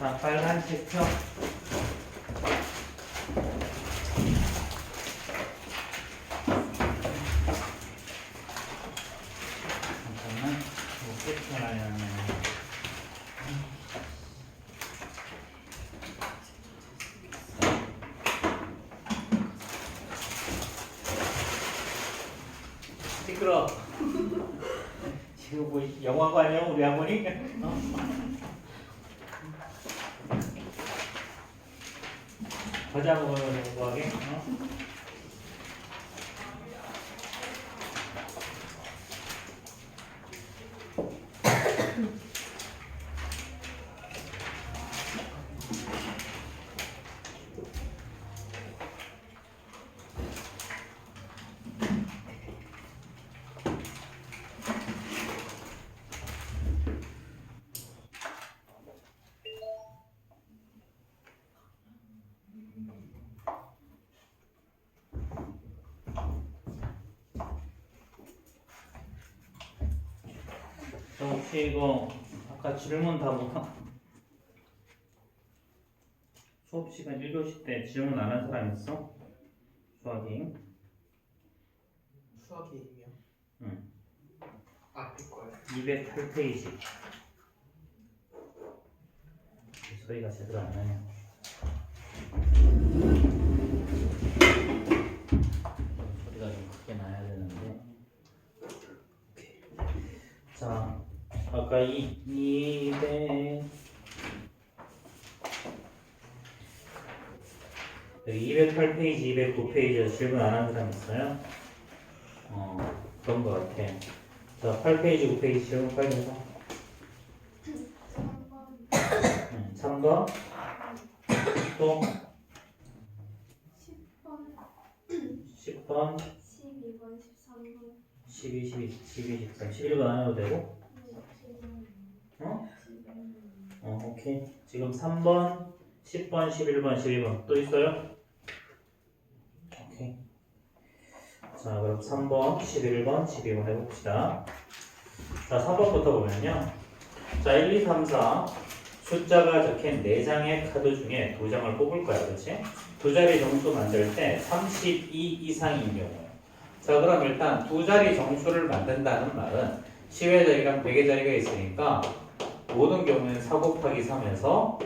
자, 빨간색 표. 잠깐만. 뭐 끝이나요? 시끄러. 지금 뭐 영화관이야 우리 할머니? 과자 먹으려고 하게? 혹시 이거 아까 질문 다 수업 시간 1교시 때 질문 안 한 사람 있어? 수학이? 수학이요? 응. 앞에 거요. 208페이지. 소리가 제대로 안 나냐? 소리가 좀 크게 나야 되는데. 자, 아까 200 여기 208페이지, 209페이지에서 질문 안 한 사람 있어요? 그런 거 같아. 자, 8페이지, 9페이지 질문 빨리 해봐. 3번. 또 10번. 12번, 13번, 12, 13, 11번 안 해도 되고? 오케이. 지금 3번, 10번, 11번, 12번 또 있어요? 오케이. 자, 그럼 3번, 11번, 12번 해봅시다. 자, 3번부터 보면요. 자, 1, 2, 3, 4 숫자가 적힌 4장의 카드 중에 2장을 뽑을 거야, 그렇지? 두 자리 정수 만들 때 32 이상인 경우. 자, 그럼 일단 두 자리 정수를 만든다는 말은 10의 자리랑 100의 자리가 있으니까 모든 경우에는 4 곱하기 3에서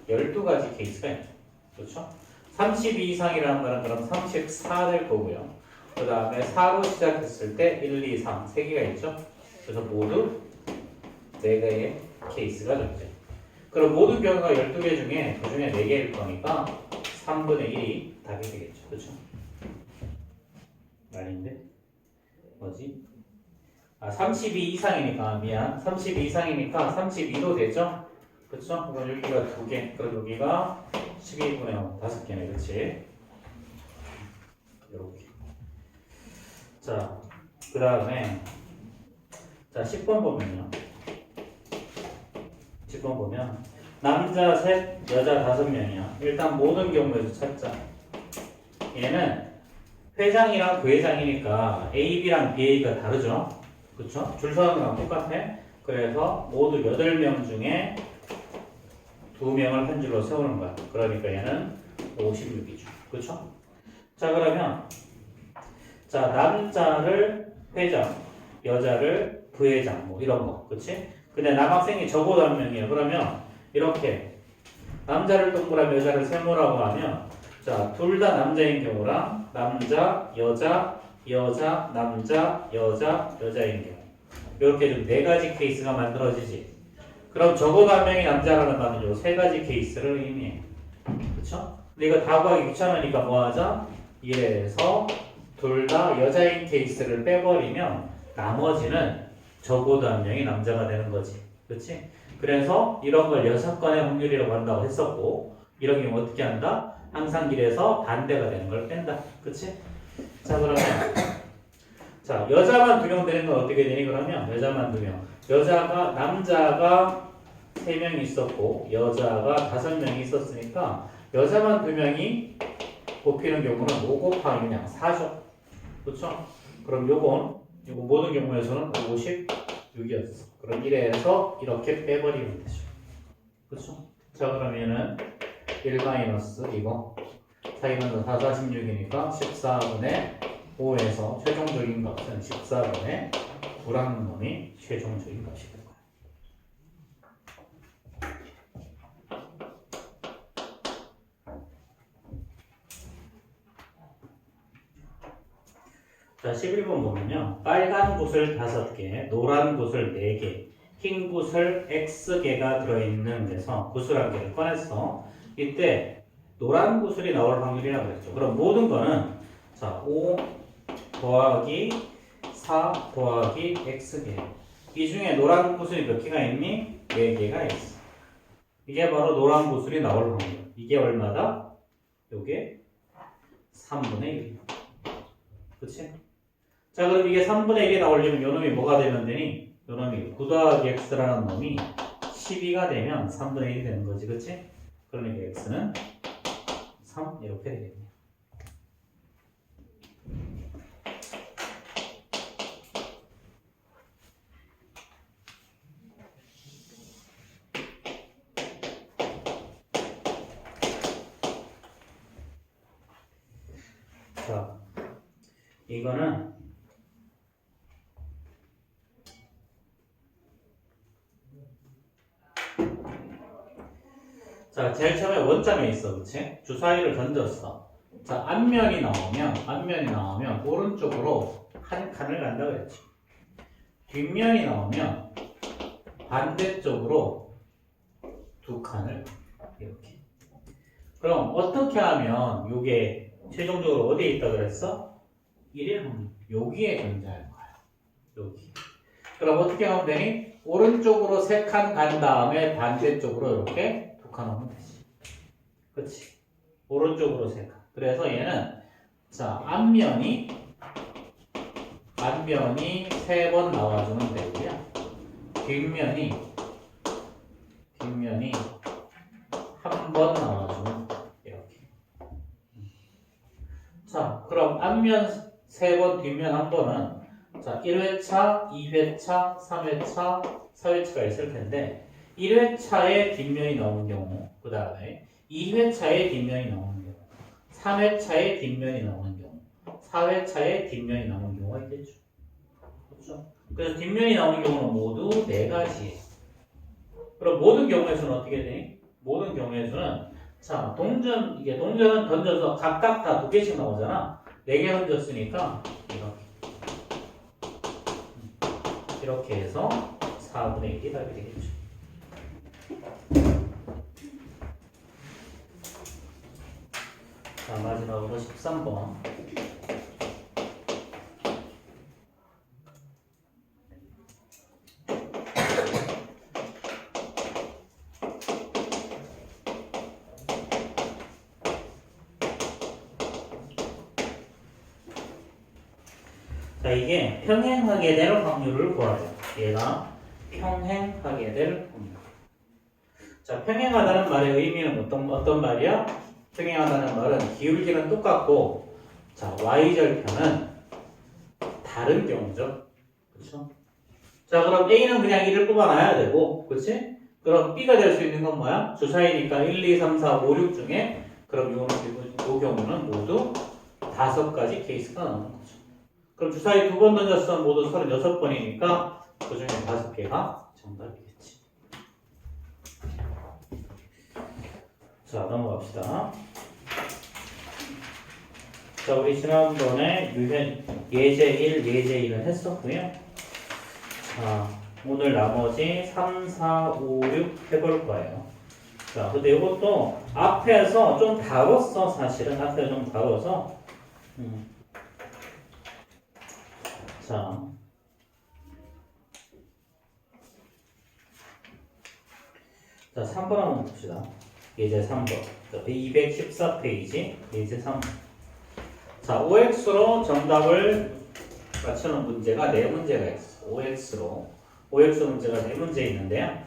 12가지 케이스가 있죠. 그렇죠? 32 이상이라는 말은 그럼 34 될 거고요. 그 다음에 4로 시작했을 때 1, 2, 3, 3개가 있죠. 그래서 모두 4개의 케이스가 적죠. 그럼 모든 경우가 12개 중에 그 중에 4개일 거니까 3분의 1이 답이 되겠죠. 그렇죠? 말인데? 뭐지? 32 이상이니까 미안. 32 이상이니까 32도 되죠? 그쵸? 그럼 여기가 2개. 그럼 여기가 12분의 5, 5개네. 그치? 이렇게. 자, 그 다음에 자, 10번 보면요. 10번 보면 남자 셋, 여자 5명이야. 일단 모든 경우에서 찾자. 얘는 회장이랑 부회장이니까 AB랑 BA가 다르죠? 그쵸? 줄 서는 거랑 똑같아. 그래서 모두 8명 중에 2명을 한 줄로 세우는 거야. 그러니까 얘는 56이죠. 그쵸? 자, 그러면 자, 남자를 회장, 여자를 부회장 뭐 이런 거. 그치? 근데 남학생이 적어도 한 명이에요. 그러면 이렇게 남자를 동그라미 여자를 세모라고 하면 자, 둘 다 남자인 경우랑 남자, 여자, 여자, 남자, 여자, 여자인 경우 이렇게 좀 4가지 케이스가 만들어지지. 그럼 적어도 한 명이 남자라는 말은 요 3가지 케이스를 의미해. 그쵸? 근데 이거 다 구하기 귀찮으니까 뭐 하자? 이래서 둘 다 여자인 케이스를 빼버리면 나머지는 적어도 한 명이 남자가 되는 거지. 그치? 그래서 이런 걸 6건의 확률이라고 한다고 했었고 이런 경우 어떻게 한다? 항상 길에서 반대가 되는 걸 뺀다. 그치? 자, 그러면 자, 여자만 2명 되는 건 어떻게 되니? 그러면 여자만 2명. 남자가 3명이 있었고 여자가 5명이 있었으니까 여자만 2명이 곱히는 경우는 5 곱하기 그냥 4죠. 그렇죠? 그럼 요거 모든 경우에서는 56이었어. 그럼 이래서 이렇게 빼버리면 되죠. 그렇죠? 자, 그러면은 1 마이너스 이거 4, 2는 4, 46이니까 14분의 5에서 최종적인 값은 14분의 9라는 놈이 최종적인 값이 될 거야. 자, 11번 보면요. 빨간 붓을 5개, 노란 붓을 4개, 흰 붓을 X개가 들어있는 데서 붓을 한 개를 꺼냈어. 이때 노란 구슬이 나올 확률이라고 그랬죠. 그럼 모든 거는 자, 5 더하기 4 더하기 X개. 이 중에 노란 구슬이 몇 개가 있니? 4개가 있어. 이게 바로 노란 구슬이 나올 확률. 이게 얼마다? 요게 3분의 1. 그치? 자, 그럼 이게 3분의 1이 나오려면 요 놈이 뭐가 되면 되니? 요 놈이 9 더하기 X라는 놈이 12가 되면 3분의 1이 되는 거지. 그치? 그러니까 X는 3 이렇게 되겠네요. 자, 이거는 자, 제일 처음에 원점에 있어, 그치? 주사위를 던졌어. 자, 앞면이 나오면 오른쪽으로 한 칸을 간다 그랬지. 뒷면이 나오면 반대쪽으로 2칸을 이렇게. 그럼 어떻게 하면 요게 최종적으로 어디에 있다 그랬어? 1의 확률. 여기에 존재할 거야. 여기. 그럼 어떻게 하면 되니? 오른쪽으로 3칸 간 다음에 반대쪽으로 이렇게 2칸 하면 되지. 그치? 오른쪽으로 3칸. 그래서 얘는 자, 앞면이 3번 나와주면 되고요. 뒷면이 1번 나와주면 이렇게. 자, 그럼 앞면 3번, 뒷면 1번은 자, 1회차, 2회차, 3회차, 4회차가 있을 텐데 1회차에 뒷면이 나오는 경우, 그 다음에 2회차에 뒷면이 나오는 경우, 3회차에 뒷면이 나오는 경우, 4회차에 뒷면이 나오는 경우가 있겠죠. 그렇죠? 그래서 뒷면이 나오는 경우는 모두 4가지. 그럼 모든 경우에서는 어떻게 되니? 모든 경우에서는 자, 동전은 던져서 각각 다 2개씩 나오잖아. 4개 던졌으니까 이렇게 해서 4분의 1이 답이 되겠죠. 자, 마지막으로 13번. 자, 이게 평행하게 될 확률을 구하래요. 얘가 평행하게 될 확률. 자, 평행하다는 말의 의미는 어떤 말이야? 평행하다는 말은 기울기는 똑같고, 자, y절편은 다른 경우죠. 그렇죠? 자, 그럼 A는 그냥 1을 뽑아놔야 되고, 그렇지? 그럼 B가 될 수 있는 건 뭐야? 주사위니까 1, 2, 3, 4, 5, 6 중에 그럼 요 경우는 모두 5가지 케이스가 나오는 거죠. 그럼 주사위 2번 던졌으면 모두 36번이니까 그 중에 5개가 정답이겠지. 자, 넘어갑시다. 자, 우리 지난번에 예제 1, 예제 2는 했었고요. 자, 오늘 나머지 3, 4, 5, 6 해볼 거예요. 자, 근데 이것도 앞에서 좀 다뤘어, 사실은. 앞에 좀 다뤄서. 자, 자, 3번 한번 봅시다. 예제 3번. 214페이지, 예제 3번. 자, OX로 정답을 맞추는 문제가 4문제가 있어. OX 문제가 4문제 있는데요.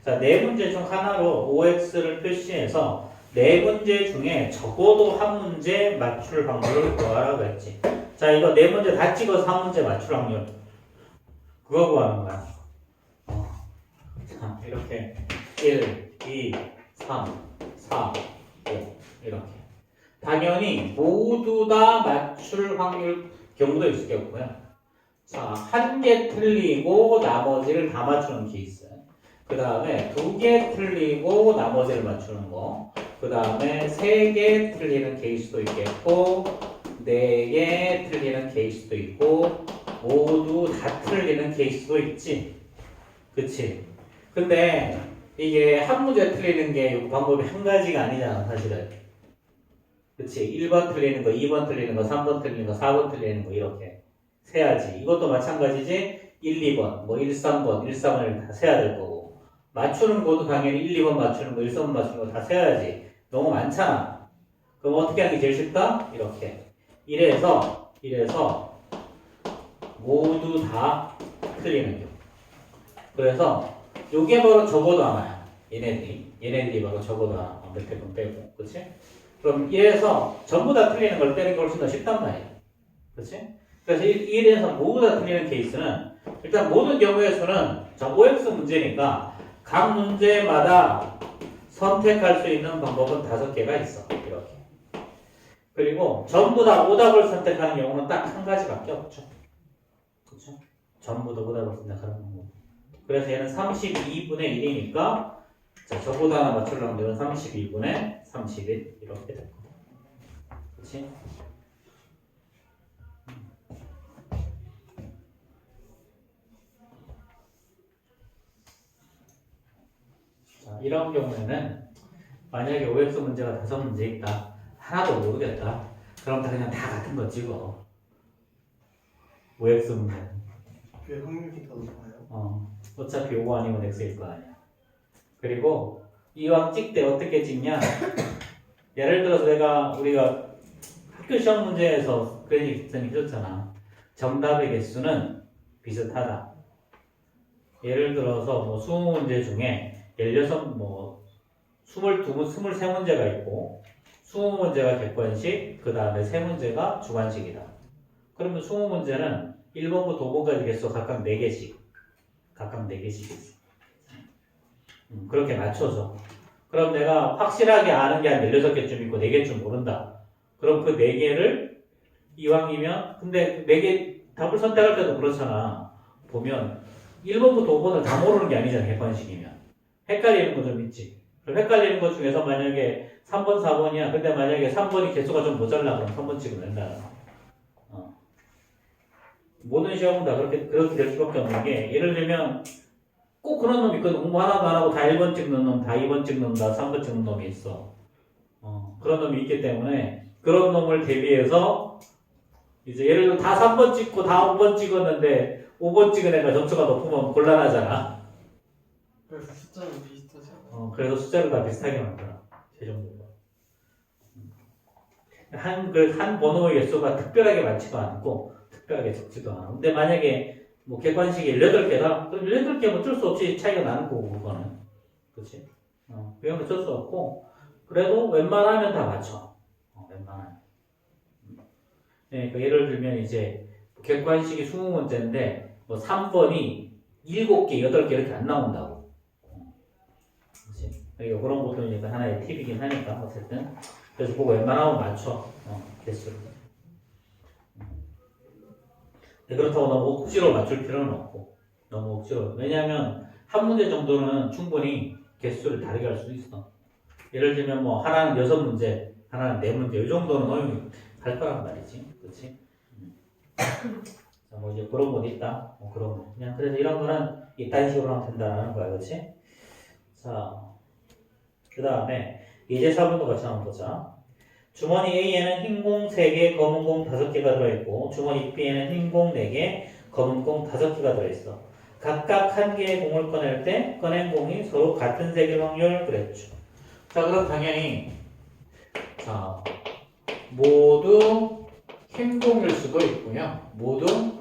자, 4문제 중 하나로 OX를 표시해서 4문제 중에 적어도 한 문제 맞출 확률을 구하라고 했지. 자, 이거 4문제 다 찍어서 한 문제 맞출 확률. 그거 구하는 거야. 자, 이렇게 1, 2, 3, 4, 5 이렇게. 당연히 모두 다 맞출 확률 경우도 있겠고요. 자, 한 개 틀리고 나머지를 다 맞추는 케이스. 그 다음에 두 개 틀리고 나머지를 맞추는 거. 그 다음에 세 개 틀리는 케이스도 있겠고, 네 개 틀리는 케이스도 있고, 모두 다 틀리는 케이스도 있지. 그치? 근데 이게 한 문제 틀리는 게 방법이 한 가지가 아니잖아, 사실은. 그치? 1번 틀리는 거, 2번 틀리는 거, 3번 틀리는 거, 4번 틀리는 거, 이렇게 세야지. 이것도 마찬가지지. 1, 2번, 뭐 1, 3번, 1, 3을 다 세야 될 거고. 맞추는 것도 당연히 1, 2번 맞추는 거, 1, 3번 맞추는 거 다 세야지. 너무 많잖아. 그럼 어떻게 하는 게 제일 쉽다? 이렇게. 이래서 모두 다 틀리는 경우. 그래서 요게 바로 적어도 하나야. 얘네들이 바로 적어도 하나. 밑에 건 빼고. 그치? 그럼 이래서 전부 다 틀리는 걸 빼는 게 훨씬 더 쉽단 말이야. 그치? 그래서 이래서 모두 다 틀리는 케이스는 일단 모든 경우의 수는 자, OX 문제니까 각 문제마다 선택할 수 있는 방법은 5개가 있어. 이렇게. 그리고 전부 다 오답을 선택하는 경우는 딱 한 가지밖에 없죠. 그렇죠? 전부 다 오답을 선택하는 방법. 그래서 얘는 32분의 1이니까 자, 저보다 하나 맞추려면 얘는 32분의 31 이렇게 될 거야. 그렇지? 자, 이런 경우에는 만약에 OX 문제가 5문제 있다. 하나도 모르겠다. 그럼 다 그냥 다 같은 거 찍어. OX 문제. 왜 확률이 더 높아요? 어차피 O 아니면 X일 거 아니야. 그리고 이왕 찍 때 어떻게 찍냐? 예를 들어서 우리가 학교 시험 문제에서 그런 얘기 해줬잖아. 정답의 개수는 비슷하다. 예를 들어서 뭐 20문제 중에 23문제가 있고 20문제가 객관식, 그 다음에 3문제가 주관식이다. 그러면 20문제는 1번부터 5번까지 개수 각각 4개씩 있어. 그렇게 맞춰줘. 그럼 내가 확실하게 아는 게 한 16개쯤 있고 4개쯤 모른다. 그럼 그 4개를 이왕이면 근데 4개 답을 선택할 때도 그렇잖아. 보면 1번부터 5번을 다 모르는 게 아니잖아. 객관식이면. 헷갈리는 거 좀 있지. 그럼 헷갈리는 것 중에서 만약에 3번, 4번이야. 근데 만약에 3번이 개수가 좀 모자라 그럼 3번 찍으면 된다. 모든 시험은 다 그렇게 될 수밖에 없는 게 예를 들면 꼭 그런 놈이 있거든. 공부 하나도 안 하고 다 1번 찍는 놈, 다 2번 찍는 놈, 다 3번 찍는 놈이 있어. 그런 놈이 있기 때문에 그런 놈을 대비해서 이제 예를 들어 다 3번 찍고 다 5번 찍었는데 5번 찍은 애가 점수가 높으면 곤란하잖아. 그래서 숫자는 비슷하지 않아요? 그래서 숫자를 다 비슷하게 만들어. 최종적으로. 한 번호의 개수가 특별하게 많지도 않고 특별하게 적지도 않아. 근데 만약에 뭐 객관식이 18개다? 그럼 18개면 어쩔 수 없이 차이가 나는 거고 그거는. 그치? 그건 어쩔 수 없고 그래도 웬만하면 다 맞춰. 웬만하면. 네, 그 예를 들면 이제 객관식이 20문제인데 뭐 3번이 7개, 8개 이렇게 안 나온다고. 그치? 그러니까 그런 것도 이제 하나의 팁이긴 하니까 어쨌든 그래서 그거 웬만하면 맞춰. 개수를. 그렇다고 너무 억지로 맞출 필요는 없고 너무 억지로. 왜냐하면 한 문제 정도는 충분히 개수를 다르게 할 수도 있어. 예를 들면 뭐 하나는 6문제, 하나는 4문제 이 정도는 어용이 갈 거란 말이지. 그렇지? 뭐 이제 그런 건 있다. 그런 거. 그냥 그래서 이런 거는 이딴 식으로 하면 된다는 거야. 그렇지? 자, 그 다음에 예제 4번도 같이 한번 보자. 주머니 A에는 흰 공 3개, 검은 공 5개가 들어있고 주머니 B에는 흰 공 4개, 검은 공 5개가 들어있어. 각각 한 개의 공을 꺼낼 때 꺼낸 공이 서로 같은 색일 확률 그랬죠. 자, 그럼 당연히 자 모두 흰 공일 수도 있고요. 모두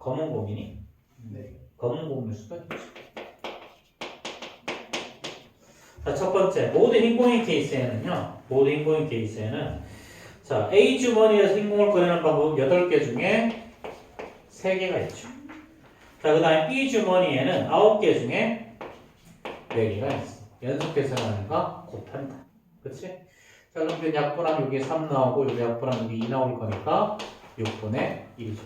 검은 공이니? 네. 검은 공일 수도 있죠. 자, 첫 번째, 모두 흰공인 케이스에는요, 자, A 주머니에서 흰공을 꺼내는 방법은 8개 중에 3개가 있죠. 자, 그 다음에 B 주머니에는 9개 중에 4개가 있어. 연속해서 하니까 곱한다. 그치? 자, 그럼 그 약분하면 여기 3 나오고 여기 약분하면 여기 2 나올 거니까 6분의 1이죠.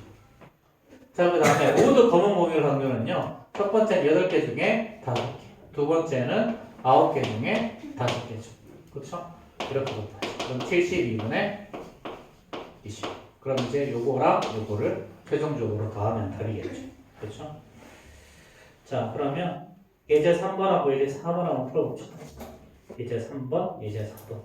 자, 그 다음에 모두 검은 공일 확률은요. 첫 번째는 8개 중에 5개. 두 번째는 9개 중에 5개죠. 그쵸? 이렇게 곱하죠. 그럼 72분의 20. 그럼 이제 요거랑 요거를 최종적으로 더하면 답이겠죠. 그쵸? 자, 그러면 예제 3번하고 예제 4번 한번 풀어봅시다. 예제 3번, 예제 4번.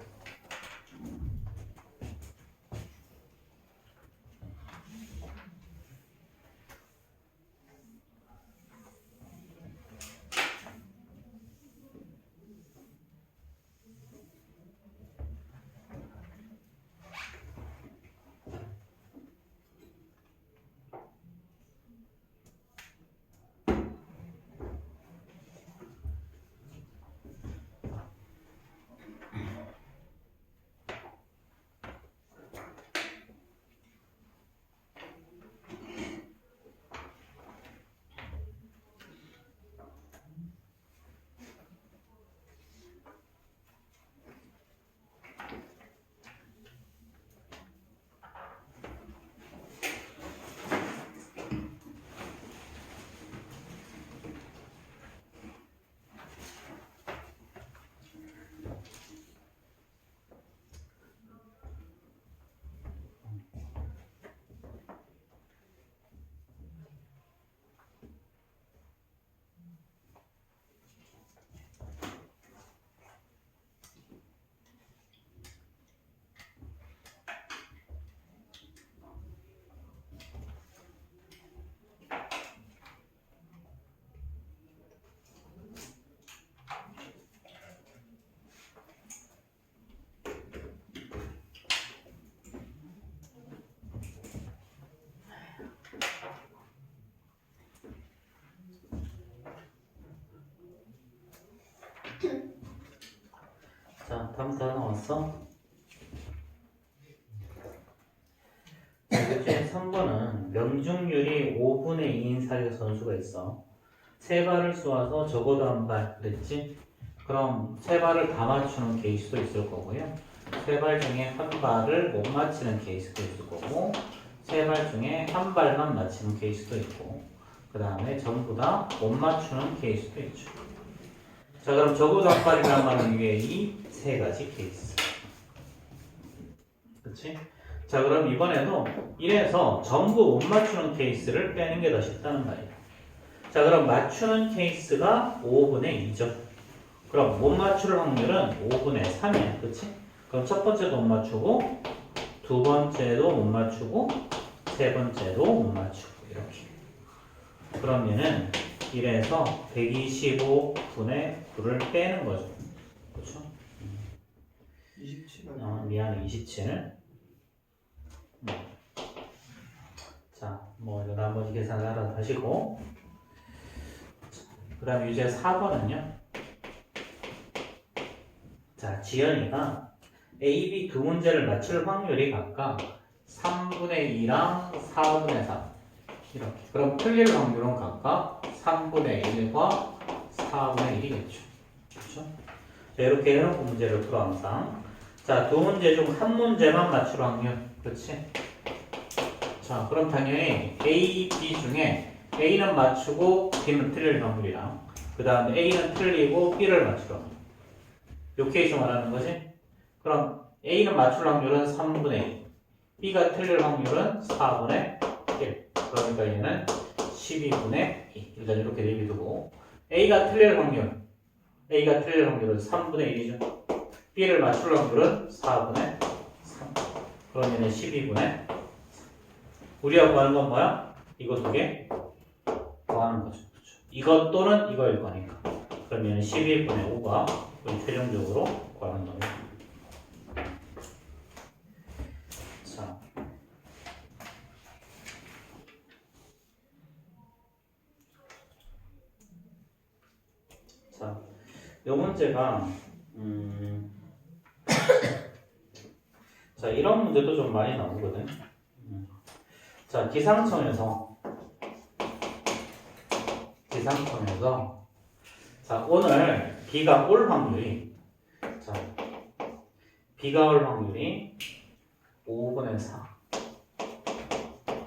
자, 다음 다 나왔어? 이제 3번은 명중률이 5분의 2인 사격 선수가 있어. 세 발을 쏘아서 적어도 한 발 그랬지? 그럼 세 발을 다 맞추는 케이스도 있을 거고요. 세 발 중에 한 발을 못 맞히는 케이스도 있을 거고, 세 발 중에 한 발만 맞히는 케이스도 있고, 그 다음에 전부 다 못 맞추는 케이스도 있죠. 자, 그럼 적어도 한 발이란 말은 이게 이 세 가지 케이스. 그치? 자, 그럼 이번에도 이래서 전부 못 맞추는 케이스를 빼는 게 더 쉽다는 말이야. 자, 그럼 맞추는 케이스가 5분의 2죠. 그럼 못 맞출 확률은 5분의 3이야. 그치? 그럼 첫 번째도 못 맞추고, 두 번째도 못 맞추고, 세 번째도 못 맞추고, 이렇게. 그러면은 이래서 125분의 9를 빼는 거죠. 그쵸? 27. 미안해, 27. 자, 뭐 이거 나머지 계산 알아서 하시고. 그 다음 이제 4번은요. 자, 지연이가 A, B 두 문제를 맞출 확률이 각각 3분의 2랑 4분의 3 이렇게. 그럼 틀릴 확률은 각각 3분의 1과 4분의 1이겠죠. 그렇죠? 자, 이렇게 해놓고 문제를 풀어 항상. 자, 두 문제 중 한 문제만 맞출 확률. 그렇지? 자, 그럼 당연히 A, B 중에 A는 맞추고 B는 틀릴 확률이랑 그 다음에 A는 틀리고 B를 맞출 확률. 요 케이스 말하는 거지? 그럼 A는 맞출 확률은 3분의 2, B가 틀릴 확률은 4분의 1. 그러니까 얘는 12분의 2. 일단 이렇게 내비두고 A가 틀릴 확률은 3분의 1이죠. B를 맞출 확률은 4분의 3. 그럼 얘는 12분의 3. 우리가 구하는 건 뭐야? 이거 두 개 구하는 거죠. 그렇죠? 이것 또는 이거일 거니까. 그러면 11분의 5가 우리 최종적으로 구하는 겁니다. 자, 이 문제가 자, 이런 문제도 좀 많이 나오거든. 자, 기상청에서 자, 오늘 B가 올 확률이 자, B가 올 확률이 5분의 4.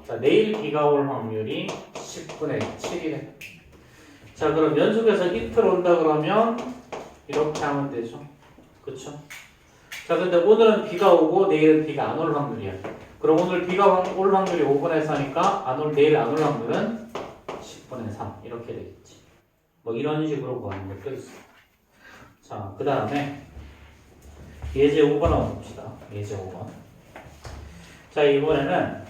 자, 내일 B가 올 확률이 10분의 7이래. 자, 그럼 연속해서 이틀 온다 그러면 이렇게 하면 되죠. 그쵸? 자, 근데 오늘은 비가 오고 내일은 비가 안 올 확률이야. 그럼 오늘 비가 올 확률이 5분의 4니까 내일 안 올 확률은 10분의 3 이렇게 되겠지. 뭐 이런 식으로 구하는 것도 있어. 자, 그 다음에 예제 5번 한번 봅시다. 예제 5번. 자, 이번에는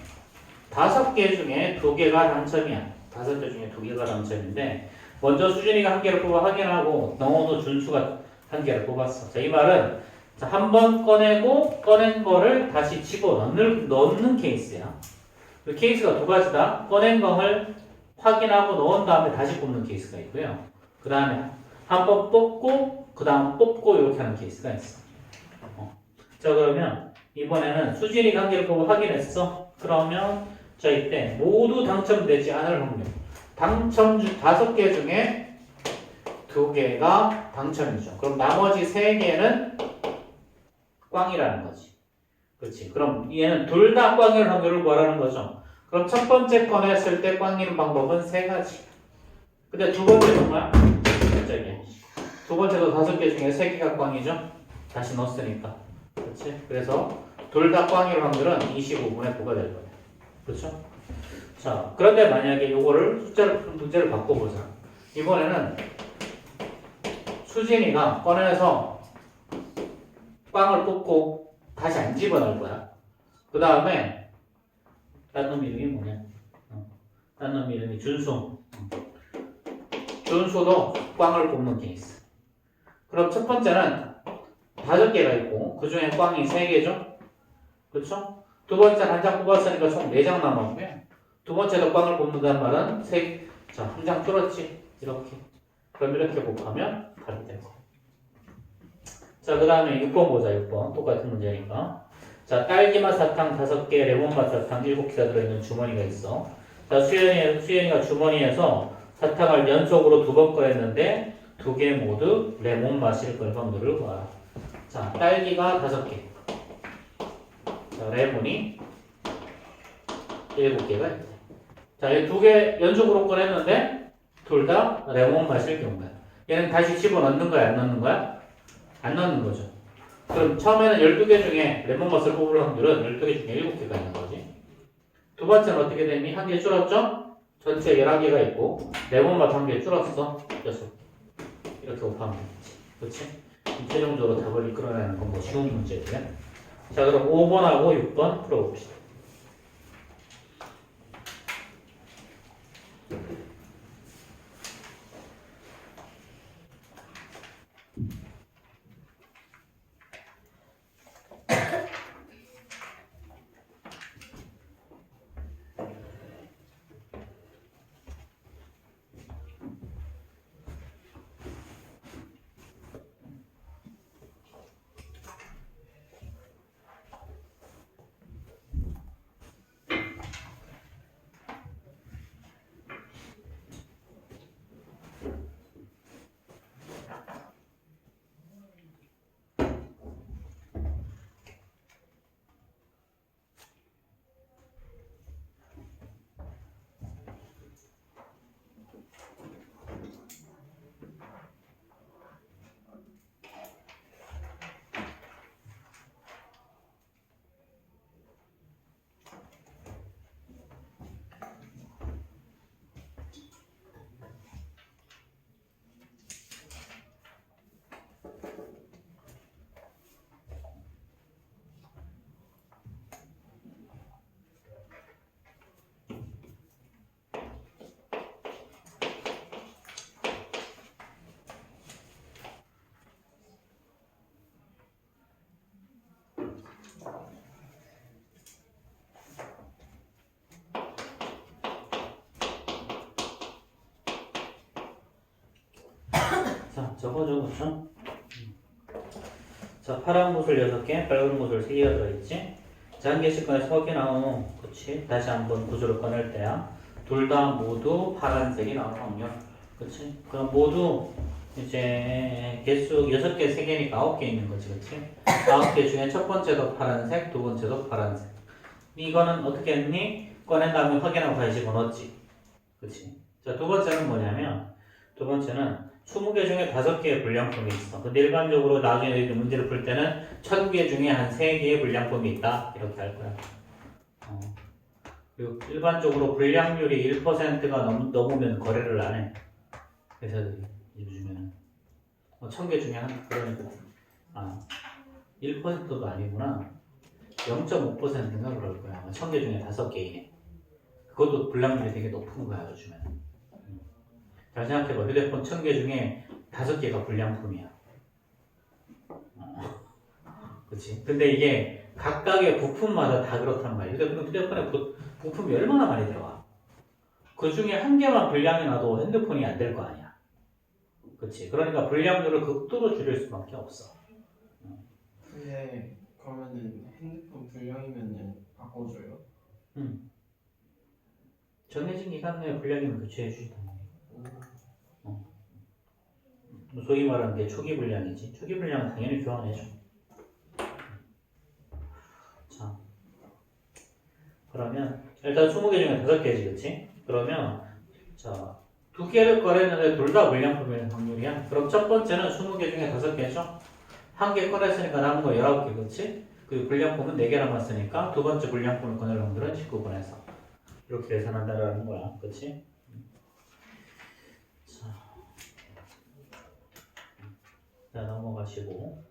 5개 중에 2개가 당첨이야. 5개 중에 2개가 당첨인데 먼저 수진이가 1개를 뽑아 확인하고 너도 준수가 1개를 뽑았어. 자, 이 말은 한 번 꺼내고 꺼낸 거를 다시 집어넣는 케이스야. 그 케이스가 2가지다. 꺼낸 거를 확인하고 넣은 다음에 다시 뽑는 케이스가 있고요. 그 다음에 한 번 뽑고 그 다음 뽑고 이렇게 하는 케이스가 있어. 자, 그러면 이번에는 수진이가 1개를 뽑아 확인했어. 그러면 자, 이때 모두 당첨되지 않을 확률. 당첨 5개 중에 2개가 당첨이죠. 그럼 나머지 3개는 꽝이라는 거지. 그렇지. 그럼 얘는 둘 다 꽝일 확률을 구하라는 거죠. 그럼 첫 번째 꺼냈을 때 꽝이는 방법은 3가지. 근데 두 번째는 뭐야? 갑자기. 두 번째도 5개 중에 3개가 꽝이죠. 다시 넣었으니까. 그렇지. 그래서 둘 다 꽝일 확률은 25분의 9가 될 거예요. 그렇죠? 자, 그런데 만약에 요거를 문제를 바꿔보자. 이번에는 수진이가 꺼내서 꽝을 뽑고 다시 안 집어넣을 거야. 그 다음에 딴 놈 이름이 뭐냐? 딴 놈 이름이 준수. 준수도 꽝을 뽑는 케이스. 그럼 첫 번째는 5개가 있고 그 중에 꽝이 3개죠? 그렇죠? 두 번째 한 장 뽑았으니까 총 4장 남았고요. 두 번째도 꽝을 뽑는다는 말은 자, 한 장 줄었지. 이렇게. 그럼 이렇게 곱하면 답이 되고. 자, 그 다음에 6번 보자. 6번. 똑같은 문제니까. 자, 딸기맛 사탕 5개, 레몬맛 사탕 7개가 들어있는 주머니가 있어. 자, 수연이가 주머니에서 사탕을 연속으로 2번 꺼냈는데 2개 모두 레몬 맛일 걸 확률을 구하라. 자, 딸기가 5개. 자, 레몬이 7개가 있다. 자, 이 2개 연속으로 꺼냈는데 둘 다 레몬 맛일 경우야. 얘는 다시 집어넣는 거야, 안 넣는 거야? 안 넣는 거죠. 그럼 처음에는 12개 중에 레몬 맛을 뽑을 확률은 12개 중에 7개가 있는 거지. 두 번째는 어떻게 되니? 1개 줄었죠? 전체 11개가 있고 레몬 맛 1개 줄었어. 6개. 이렇게 곱하면 되겠지. 그렇지? 최종적으로 답을 이끌어내는 건 뭐 쉬운 문제고요. 자, 그럼 5번하고 6번 풀어봅시다. 자, 적어줘, 그쵸? 자, 파란 구슬 6개, 빨간 구슬 3개가 들어있지? 자, 한 개씩 꺼내서 섞여 나온 후, 그치? 다시 한번 구슬을 꺼낼 때야. 둘 다 모두 파란색이 나올 확률. 그치? 그럼 모두 이제 개수 6개, 3개니까 9개 있는 거지, 그치? 9개 중에 첫 번째도 파란색, 두 번째도 파란색. 이거는 어떻게 했니? 꺼낸 다음에 확인하고 다시 집어넣었지. 그치? 자, 두 번째는 뭐냐면, 두 번째는 20개 중에 5개의 불량품이 있어. 근데 일반적으로 나중에 너희들 문제를 풀 때는 1000개 중에 한 3개의 불량품이 있다. 이렇게 할 거야. 그리고 일반적으로 불량률이 1%가 넘으면 거래를 안 해. 회사들이 요즘에는 1000개 중에 한 그러니까 1%도 아니구나. 0.5%인가 그럴 거야. 1000개 중에 5개이네. 그것도 불량률이 되게 높은 거야 요즘에는. 잘 생각해봐. 휴대폰 1000개 중에 5개가 불량품이야. 그치? 근데 이게 각각의 부품마다 다 그렇단 말이야. 휴대폰에 부품이 얼마나 많이 들어가. 그 중에 한 개만 불량이 나도 핸드폰이 안 될 거 아니야. 그치? 그러니까 불량률을 극도로 줄일 수밖에 없어. 근데 그러면은 핸드폰 불량이면은 바꿔줘요? 정해진 기간 내에 불량이면 교체해 주시단 말이야. 소위 말하는 게 초기 불량이지. 초기 불량은 당연히 교환해줘. 자, 그러면 일단 20개 중에 5개지, 그치? 그러면 자, 2개를 꺼냈는데 둘 다 불량품일 확률이야. 그럼 첫 번째는 20개 중에 5개죠? 한 개 꺼냈으니까 남은 거 19개, 그치? 그리고 불량품은 4개 남았으니까 두 번째 불량품을 꺼낼 확률은 19분의 4. 이렇게 계산한다라는 거야, 그치? 자, 넘어가시고.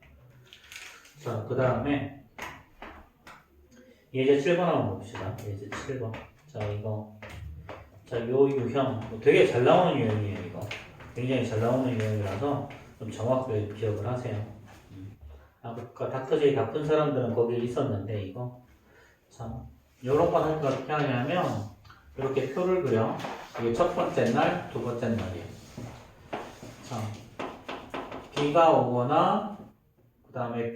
자, 그 다음에 예제 7번 한번 봅시다. 예제 7번. 자, 이거. 자, 요 유형. 되게 잘 나오는 유형이에요, 이거. 굉장히 잘 나오는 유형이라서 좀 정확하게 기억을 하세요. 아까 닥터제이 바쁜 사람들은 거기 있었는데, 이거. 자, 요런 건 할 때 어떻게 하냐면, 이렇게 표를 그려. 이게 첫 번째 날, 두 번째 날이에요. 자, 비가 오거나, 그 다음에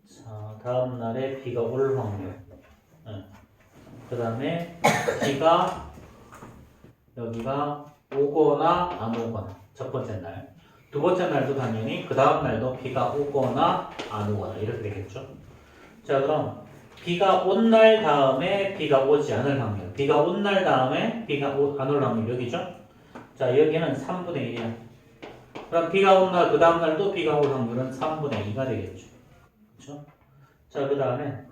자, 다음 날에 비가 올 확률. 그 다음에 비가 여기가 오거나 안 오거나. 첫 번째 날. 두 번째 날도 당연히 그 다음 날도 비가 오거나 안 오거나 이렇게 되겠죠. 자, 그럼 비가 온 날 다음에 비가 오지 않을 확률. 비가 온 날 다음에 비가 안 올 확률 여기죠. 자, 여기는 3분의 1이야. 그럼 비가 온 날 그 다음 날도 비가 올 확률은 3분의 2가 되겠죠. 그렇죠? 자, 그 다음에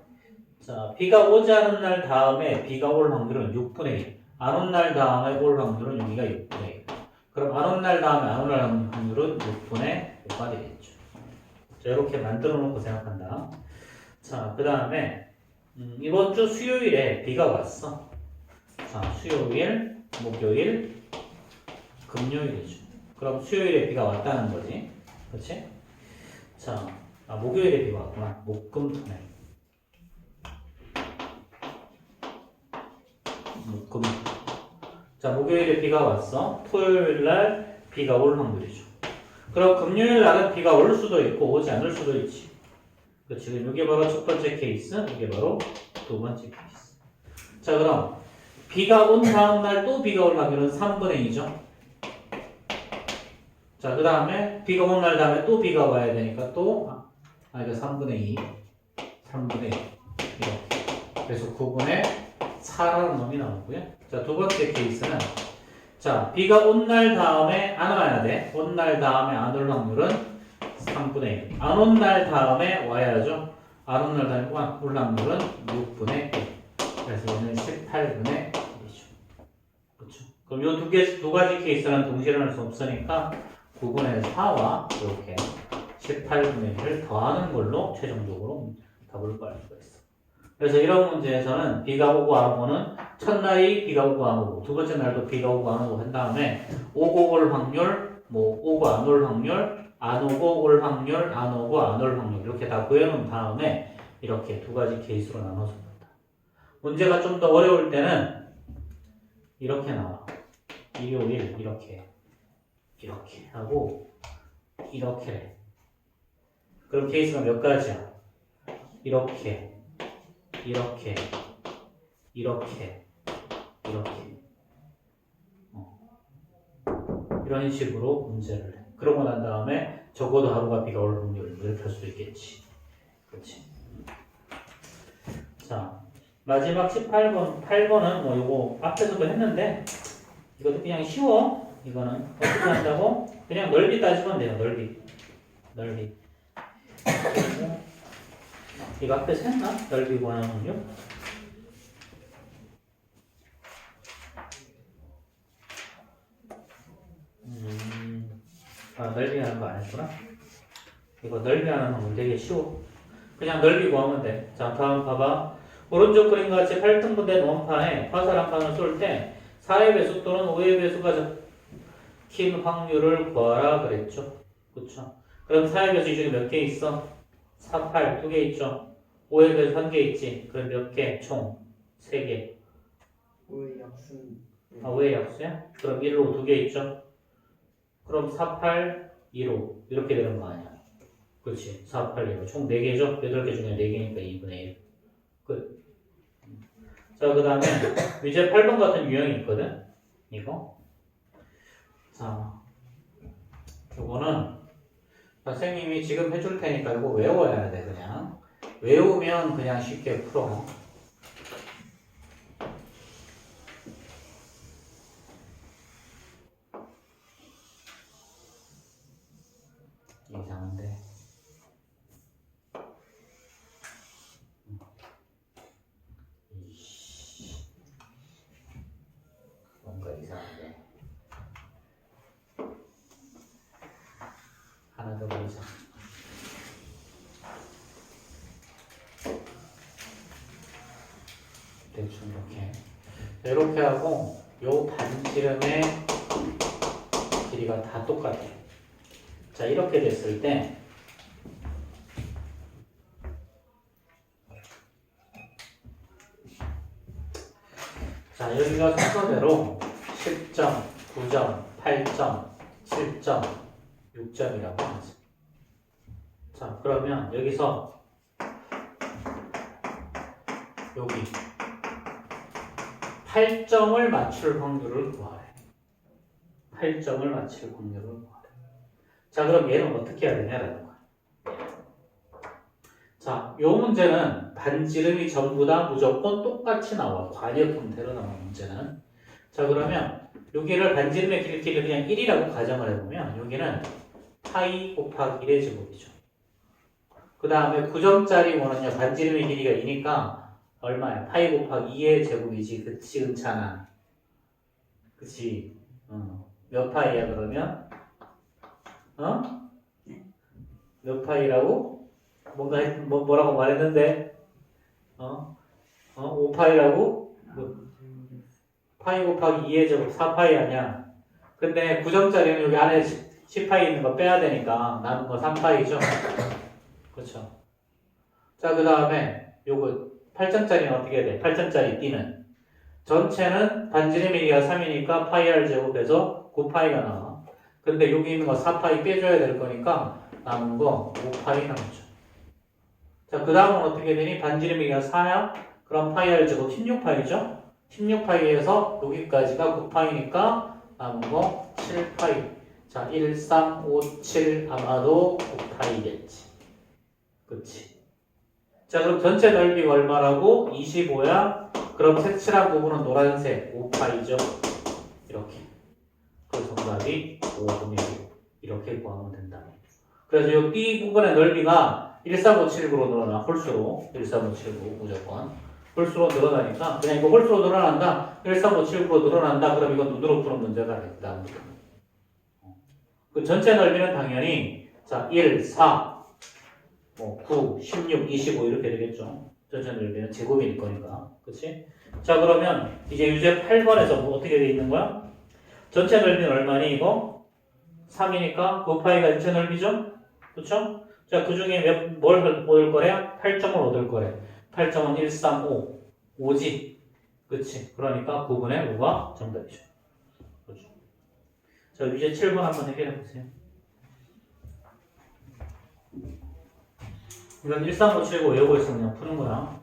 자, 비가 오지 않은 날 다음에 비가 올 확률은 6분의 1. 안 온 날 다음에 올 확률은 여기가 6분의 1. 그럼 안 온 날 다음에 안 올 확률은 6분의 5가 되겠죠. 자, 이렇게 만들어 놓고 생각한다. 자, 그 다음에 이번 주 수요일에 비가 왔어. 자, 수요일, 목요일, 금요일이죠. 그럼 수요일에 비가 왔다는 거지. 그렇지? 자, 목요일에 비가 왔구나. 목금토네. 목금. 자, 목요일에 비가 왔어. 토요일 날 비가 올 확률이죠. 그럼 금요일 날은 비가 올 수도 있고 오지 않을 수도 있지. 그렇지. 이게 바로 첫 번째 케이스, 이게 바로 두 번째 케이스. 자, 그럼 비가 온 다음 날 또 비가 올 확률은 3분의 2죠. 자, 그 다음에 비가 온 날 다음에 또 비가 와야 되니까 또 이거 3분의 2, 3분의 1 이렇게. 그래서 9분의 4라는 놈이 나오고요. 자, 두 번째 케이스는 자, 비가 온 날 다음에 안 와야 돼. 온 날 다음에 안 올 확률은 3분의 1. 안 온 날 다음에 와야죠. 안 온 날 다음에 올 확률은 6분의 1. 그래서 얘는 18분의 1이죠. 그렇죠. 그럼 이 두 가지 케이스는 동시에 일어날 수 없으니까 9분의 4와 이렇게 18분의 1을 더하는 걸로 최종적으로 답을 구할 수가 있어. 그래서 이런 문제에서는 비가 오고 안 오고는 첫날이 비가 오고 안 오고 두 번째 날도 비가 오고 안 오고 한 다음에 오고 올 확률, 뭐 오고 안 올 확률, 안 오고 올 확률, 안 오고 안 올 확률 이렇게 다 구해놓은 다음에 이렇게 두 가지 케이스로 나눠서 본다. 문제가 좀 더 어려울 때는 이렇게 나와. 일요일 이렇게 하고 이렇게 해. 그럼 케이스가 몇 가지야? 이렇게 이런 식으로 문제를 해. 그러고 난 다음에 적어도 하루가 비가 올 확률 이렇게 할 수 있겠지. 그렇지. 자, 마지막 18번, 8번은 뭐 요거 앞에서도 했는데 이것도 그냥 쉬워. 이거는 어떻게 한다고? 그냥 넓이 따지면 돼요. 넓이. 그리고 이거 앞에서 했나? 넓이 구하는 확률? 넓이 하는 거 안 했구나. 이거 넓이 하는 건 되게 쉬워. 그냥 넓이 구하면 돼. 자, 다음 봐봐. 오른쪽 그림과 같이 8등분된 원판에 화살 한 판을 쏠 때 4의 배수 또는 5의 배수가 적힌 확률을 구하라 그랬죠. 그쵸? 그럼 4의 배수 이 중에 몇 개 있어? 4, 8, 2개 있죠. 5의 배수 1개 있지. 그럼 몇 개? 총 3개. 왜 약순? 아, 5의 약수야? 그럼 1로 2개 있죠. 그럼 4, 8, 2로 이렇게 되는 거 아니야. 그렇지. 4, 8, 2로 총 4개죠? 8개 중에 4개니까 2분의 1. 끝. 자, 그 다음에 이제 8번 같은 유형이 있거든. 이거. 자, 이거는 선생님이 지금 해줄 테니까 이거 외워야 돼. 그냥 외우면 그냥 쉽게 풀어. 이상한데. 뭔가 이상한데. 하나 더 보자. 대충 이렇게 하고 요 반지름의 길이가 다 똑같아. 자, 이렇게 됐을 때 자, 여기가 순서대로 10점, 9점, 8점, 7점, 6점이라고 하지. 자, 그러면 여기서 여기 8점을 맞출 확률을 구하래. 8점을 맞출 확률을 구하래. 자, 그럼 얘는 어떻게 해야 되냐라는 거야. 자, 요 문제는 반지름이 전부 다 무조건 똑같이 나와. 관역 형태로 나오는 문제는. 자, 그러면 여기를 반지름의 길이를 그냥 1이라고 가정을 해보면 여기는 파이 곱하기 1의 제곱이죠. 그 다음에 9점짜리 원은요, 반지름의 길이가 2니까 얼마야? 파이 곱하기 2의 제곱이지. 그치, 은찬아? 그치? 몇 파이야, 그러면? 몇 파이라고? 뭔가 뭐라고 말했는데? 5파이라고? 파이 곱하기 2의 제곱 4파이 아니야? 근데 9점짜리는 여기 안에 10파이 있는 거 빼야 되니까 남은 거 3파이죠? 그렇죠? 자, 그 다음에 요거 8점짜리는 어떻게 돼? 8점짜리 D는 전체는 반지름의 길이가 3이니까 파이 r 제곱해서 9파이가 나와. 근데 여기 있는 거 4파이 빼줘야 될 거니까 남은 거 5파이 남죠. 자, 그 다음은 어떻게 되니? 반지름의 길이가 4야? 그럼 파이 r 제곱 16파이죠? 16파이에서 여기까지가 9파이니까 남은 거 7파이. 자, 1, 3, 5, 7 아마도 9파이겠지. 그치? 자, 그럼 전체 넓이가 얼마라고? 25야? 그럼 색칠한 부분은 노란색 5파이죠? 이렇게. 그 정답이 5분의 1. 이렇게 구하면 된다. 그래서 이 B 부분의 넓이가 13579로 늘어나. 홀수로. 13579 무조건. 홀수로 늘어나니까 그냥 이거 홀수로 늘어난다. 13579로 늘어난다. 그럼 이건 눈으로 푸는 문제가 됐다. 그 전체 넓이는 당연히 자 1, 4, 9, 16, 25 이렇게 되겠죠. 전체 넓이는 제곱일 거니까. 그치? 자, 그러면 이제 유제 8번에서 뭐 어떻게 돼 있는 거야? 전체 넓이는 얼마니 이거? 3이니까 9파이가 전체 넓이죠? 그쵸? 자, 그 중에 뭘 얻을 거래? 8점을 얻을 거래. 8점은 1, 3, 5. 5지. 그치? 그러니까 9분의 5가 정답이죠. 그렇죠? 자, 유제 7번 한번 해결해 보세요. 이건 13579 외우고 있으면 그냥 푸는 거야.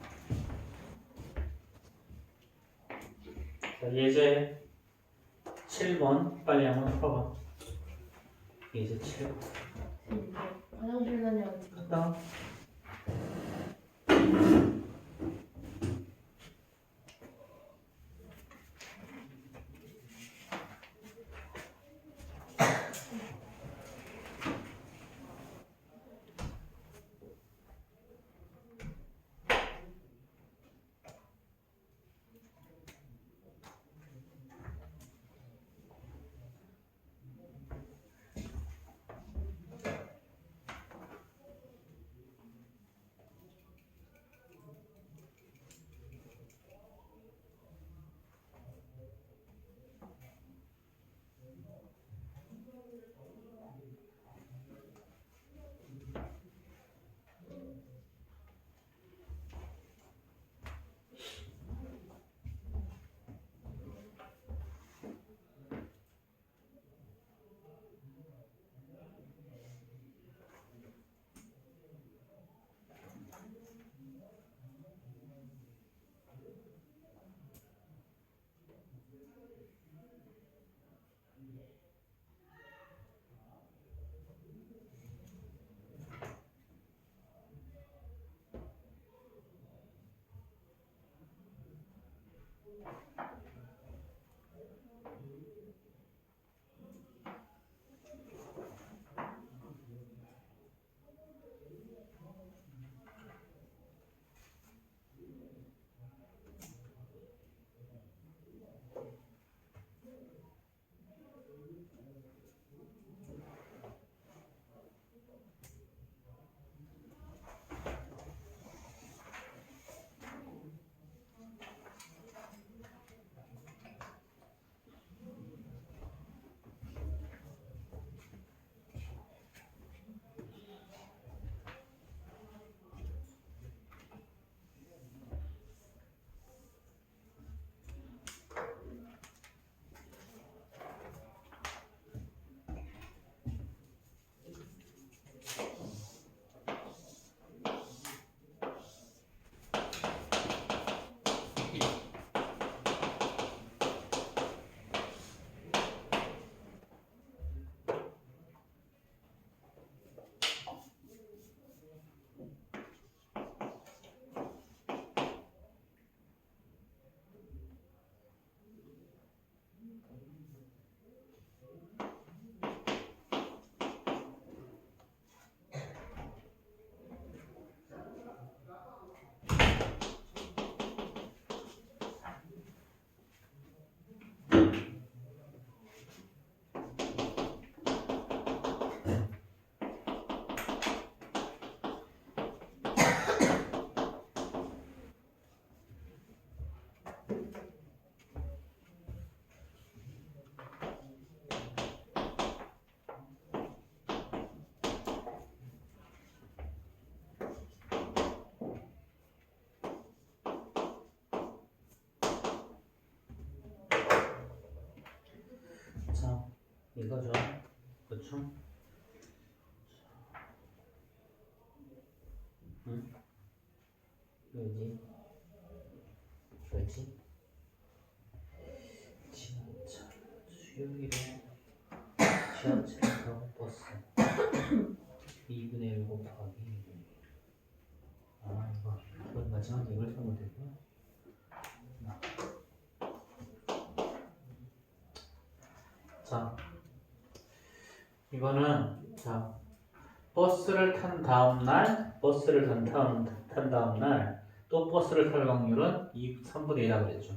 자, 예제 7번 빨리 한번 풀어봐. 이제 7. 화장실 다녀. 갔다. 자, 이거죠. 그쵸? 응? 왜지? 왜지? 지하철, 수요일에 지하철 타고 버스 2분의 1 곱하기 2분의 1. 아, 이건 마지막 이걸 쓰면 되구나. 자, 이거는 자 버스를 탄 다음 날, 탄 다음 날 또 버스를 탈 확률은 3분의 1이라고 그랬죠.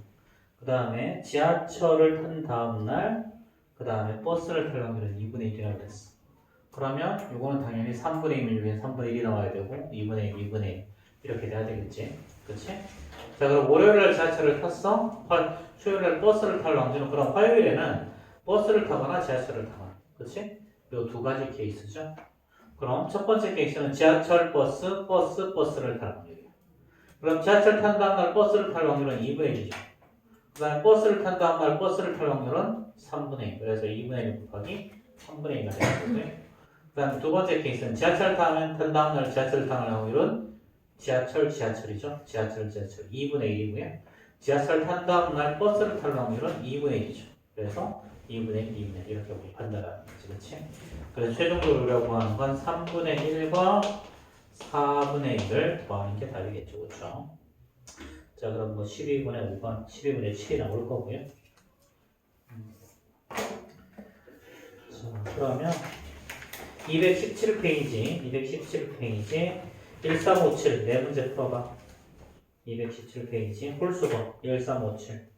그 다음에 지하철을 탄 다음 날, 그 다음에 버스를 탈 확률은 2분의 1이라고 그랬어. 그러면 이거는 당연히 3분의 1 위에 3분의 1이 나와야 되고 2분의 1, 2분의 1 이렇게 돼야 되겠지. 그렇지? 자, 그럼 월요일날 지하철을 탔어? 수요일날 버스를 탈 확률은 그럼 화요일에는 버스를 타거나 지하철을 타거나. 그렇지? 이 두 가지 케이스죠. 그럼 첫 번째 케이스는 지하철, 버스를 탈 확률이야. 그럼 지하철 탄 다음 날 버스를 탈 확률은 2분의 1이죠. 그 다음에 버스를 탄 다음 날 버스를 탈 확률은 3분의 1. 그래서 2분의 1 곱하기 3분의 1가 되는 거고요. 그 다음에 두 번째 케이스는 지하철 탄 다음 날 지하철 타는 확률은 지하철이죠. 지하철 2분의 1이고요. 지하철 탄 다음 날 버스를 탈 확률은 2분의 1이죠. 그래서 2분의 1, 2분의 1 이렇게 우리 판단하는 거지, 그렇지? 그래서 최종적으로 구하는 건 3분의 1과 4분의 1을 구하는 게 답이겠죠, 그렇죠? 자, 그럼 뭐 12분의 5가 12분의 7이 나올 거고요. 자, 그러면 217페이지 1357 네 문제 풀어봐. 217페이지 홀수법 1357.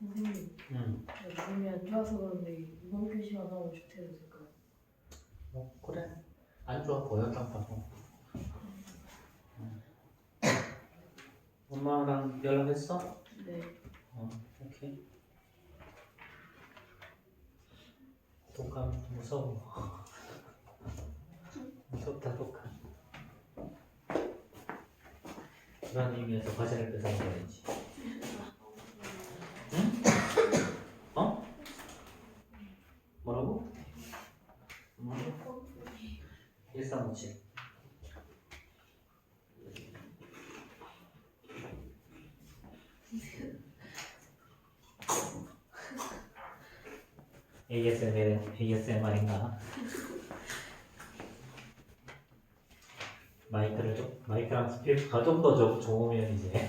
선생님, 몸이 안 좋아서 그런데 이번 교시만 하고 싶대도 될까요? 뭐 그래. 안 좋아 보여 딱 봐도. 엄마랑 연락했어? 네. 오케이. 독감 무서워. 무섭다 독감. 그런 의미에서 과자를 뺏어 먹어야지. 응? 어? 뭐라고? 1357. ASMR인가? 마이크랑 스피커가 좀 더 좋으면 이제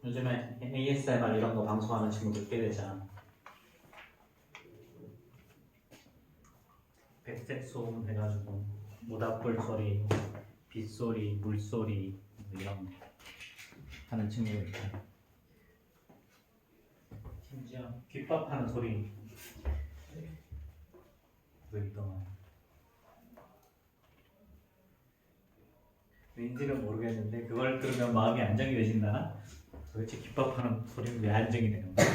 요즘에 ASMR 이런 거 방송하는 친구들 꽤 되잖아. 백색 소음 해가지고 모닥불 소리, 빗소리, 물소리 뭐 이런 거 하는 친구들 있다. 심지어 귓밥하는 소리 도 있더만. 왠지는 모르겠는데 그걸 들으면 마음이 안정이 되신다나? 도대체 귓밥하는 소리는 왜 안정이 되는 거야?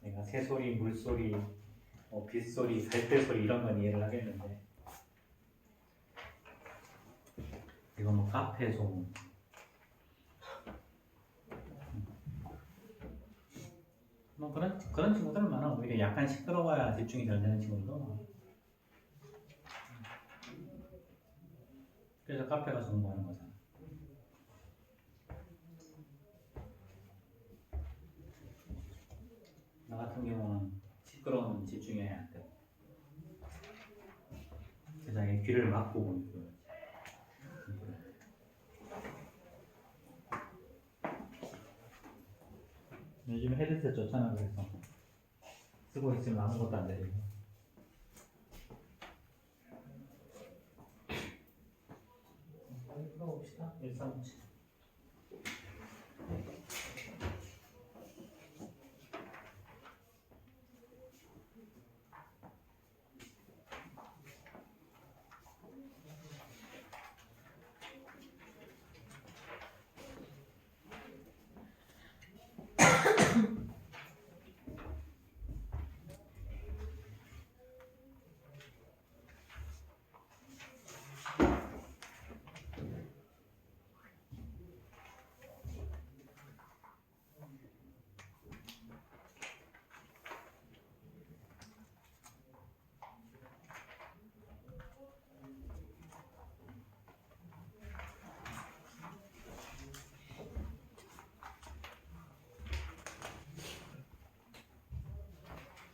내가 새소리, 물소리, 빗소리, 갈대소리 이런 건 이해를 하겠는데 이건 뭐 카페 소음 뭐 그런 친구들은 많아. 오히려 약간 시끄러워야 집중이 잘 되는 친구들도 많아. 그래서 카페 가서 공부하는 거잖아. 나 같은 경우는 시끄러우면 집중해야 안 돼. 세상에 귀를 막고 공부해. 요즘 헤드셋 좋잖아. 그래서 쓰고 있으면 아무것도 안 들리고. 빨리 풀어봅시다. 1357.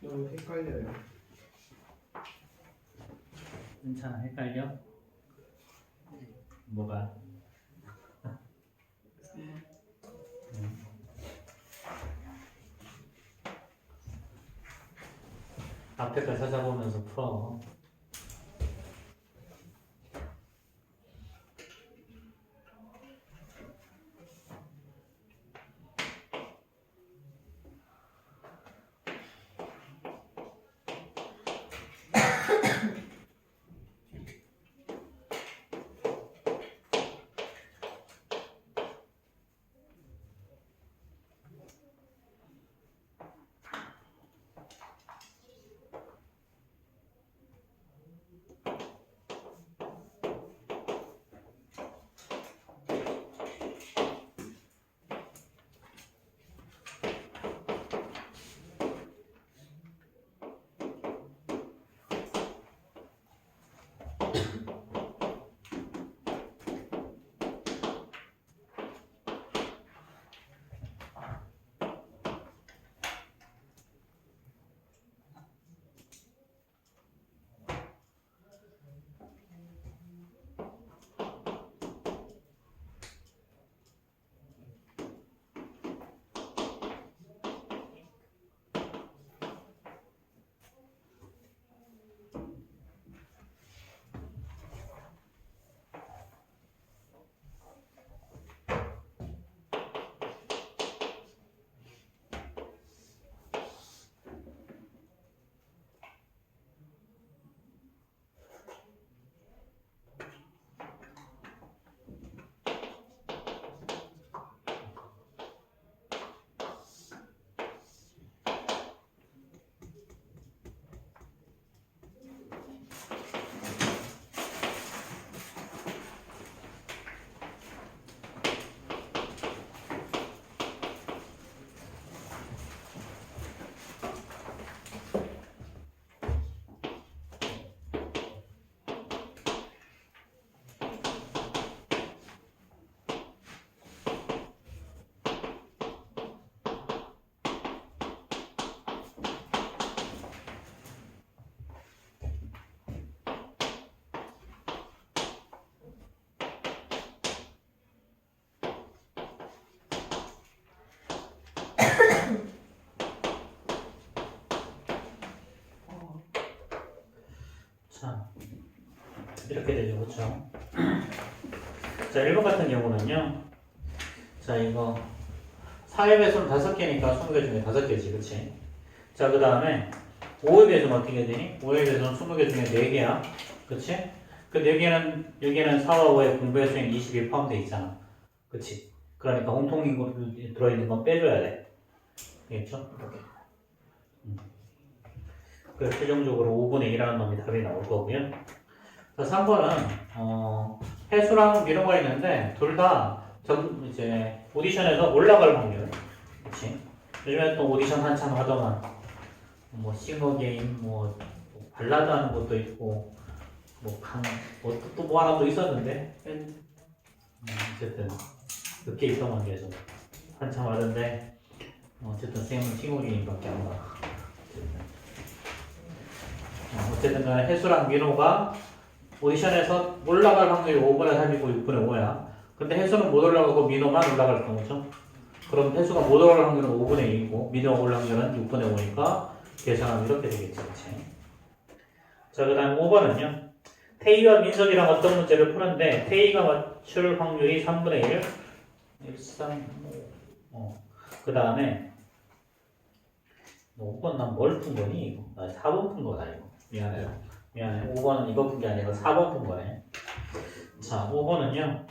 너무 헷갈려요. 괜찮아. 헷갈려? 뭐가? 앞에 걸 찾아보면서 풀어. 자, 이렇게 되죠, 그렇죠? 자, 1번 같은 경우는요. 자, 이거 4의 배수는 5개니까 20개 중에 5개지, 그렇지? 자, 그 다음에 5의 배수는 어떻게 되니? 5의 배수는 20개 중에 4개야, 그렇지? 그 4개는 여기에는 4와 5의 공배수인 21 포함되어 있잖아, 그렇지? 그러니까 공통인구 들어있는 건 빼줘야 돼, 알겠죠? 이렇게. 그래서 최종적으로 5분의 1이라는 놈이 답이 나올 거고요. 자, 3번은 해수랑 민호가 있는데 둘 다 이제 오디션에서 올라갈 확률. 그렇지? 요즘에 또 오디션 한참 하더만 뭐 싱어 게임, 뭐 발라드 하는 것도 있고 또 뭐 하나 또 있었는데 어쨌든 몇개 있더만 계속 한참 하던데 어쨌든 쌤은 싱어 게임밖에 안 가. 어쨌든 간에 해수랑 민호가 오디션에서 올라갈 확률이 5분의 3이고 6분의 5야. 근데 해수는 못 올라가고 민호만 올라갈 경우죠. 그럼 해수가 못 올라갈 확률은 5분의 2이고 민호가 올라갈 확률은 6분의 5니까 계산하면 이렇게 되겠지. 그치? 자, 그 다음 5번은요. 태희와 민석이랑 어떤 문제를 푸는데 태희가 맞출 확률이 3분의 1, 1, 3, 5. 그 다음에 5번 난 뭘 푼 거니? 이거? 나 4번 푼 거다 이거. 미안해. 5번은 이거 푼 게 아니라 4번 푼 거네. 자, 5번은요.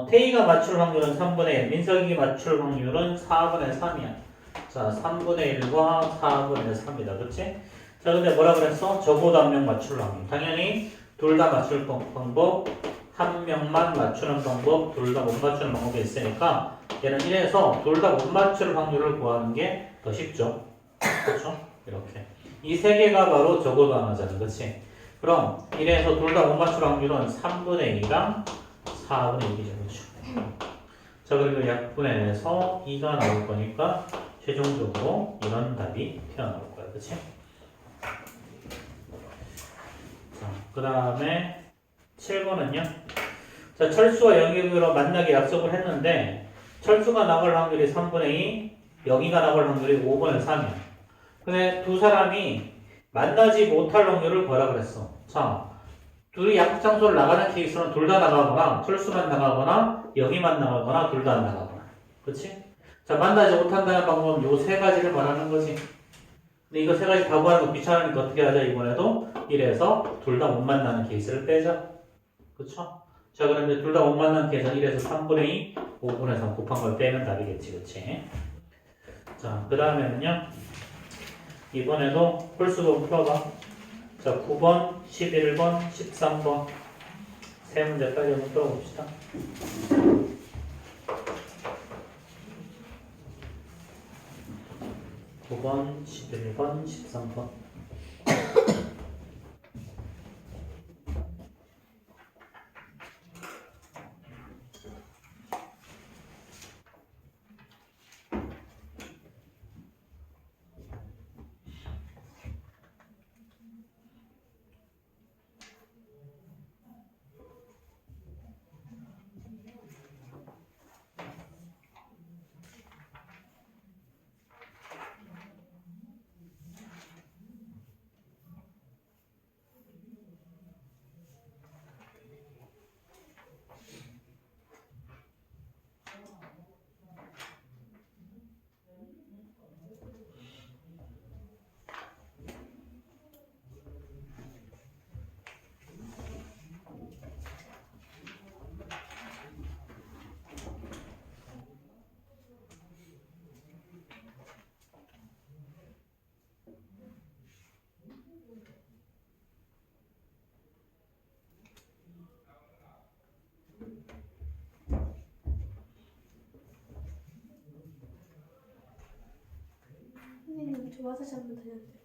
태희가 맞출 확률은 3분의 1, 민석이 맞출 확률은 4분의 3이야. 자, 3분의 1과 4분의 3이다. 그치? 자, 근데 뭐라 그랬어? 저보다 한 명 맞출 확률. 당연히 둘 다 맞출 방법, 한 명만 맞추는 방법, 둘 다 못 맞추는 방법이 있으니까 얘는 1에서 둘 다 못 맞출 확률을 구하는 게 더 쉽죠. 그렇죠? 이렇게. 이 세 개가 바로 저보다 하나잖아. 그치? 그럼 1에서 둘 다 못 맞출 확률은 3분의 2랑 4분의 1이죠. 그렇죠? 자, 그리고 약분해서 2가 나올 거니까 최종적으로 이런 답이 튀어나올 거야. 그치? 자, 그 다음에 7번은요. 자, 철수와 영희로 만나기 약속을 했는데 철수가 나갈 확률이 3분의 2, 영희가 나갈 확률이 5분의 3이야. 근데 두 사람이 만나지 못할 확률을 뭐라 그랬어? 자, 둘이 약속 장소를 나가는 케이스는 둘 다 나가거나 철수만 나가거나 영희만 나가거나 둘 다 안 나가거나. 그치? 자, 만나지 못한다는 방법은 요 세 가지를 말하는 거지. 근데 이거 세 가지 다 구하는 거 귀찮으니까 어떻게 하자? 이번에도 1에서 둘 다 못 만나는 케이스를 빼자. 그쵸? 자, 그런데 둘 다 못 만나는 케이스는 1에서 3분의 2, 5분의 3 곱한 걸 빼면 답이겠지. 그치? 자, 그 다음에는요. 이번에도 홀수도 풀어봐. 자, 9번, 11번, 13번 세 문제까지 한번 풀어봅시다. 9번, 11번, 13번 좋아서 잘못하는데.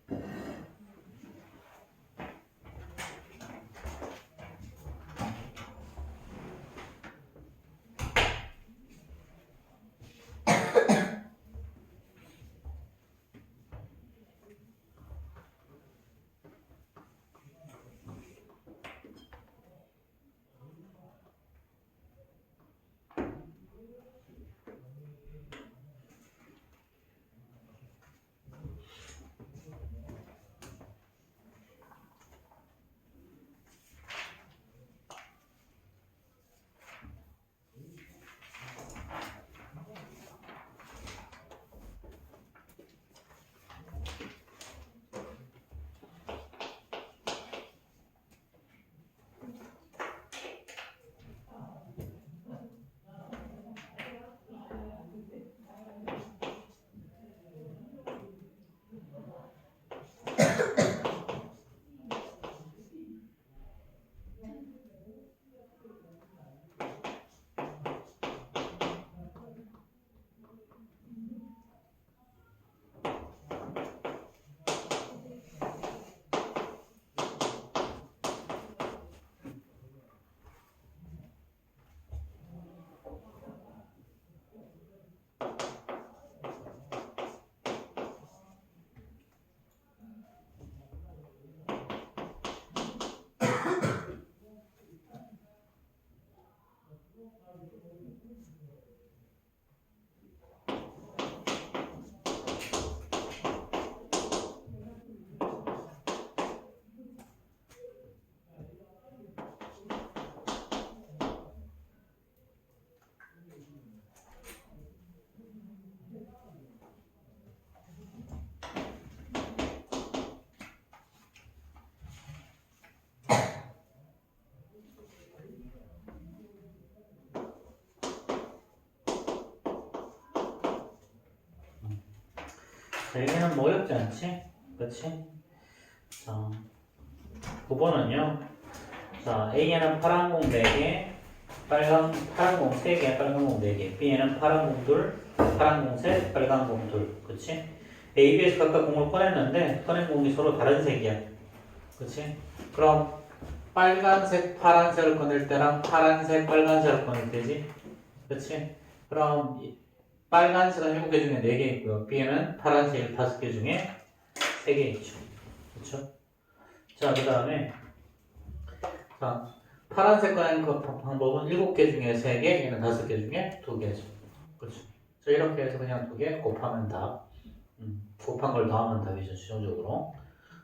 자, 여기는 뭐 어렵지 않지? 그치? 자, 9번은요. 자, A에는 파란 공 4개, 파란 공 3개, 빨간 공 4개. B에는 파란 공 2, 파란 공 3, 빨간 공 2. 그치? A, B에서 각각 공을 꺼냈는데, 꺼낸 공이 서로 다른 색이야. 그치? 그럼, 빨간색, 파란색을 꺼낼 때랑 파란색, 빨간색을 꺼낼 때지? 그치? 그럼, 빨간색은 7개 중에 4개 있고요. B에는 파란색 5개 중에 3개 있죠. 그쵸? 자, 그 다음에, 자, 파란색 꺼내는 그 방법은 7개 중에 3개, 얘는 5개 중에 2개죠. 그쵸? 자, 이렇게 해서 그냥 2개 곱하면 답. 곱한 걸 더하면 답이죠, 최종적으로.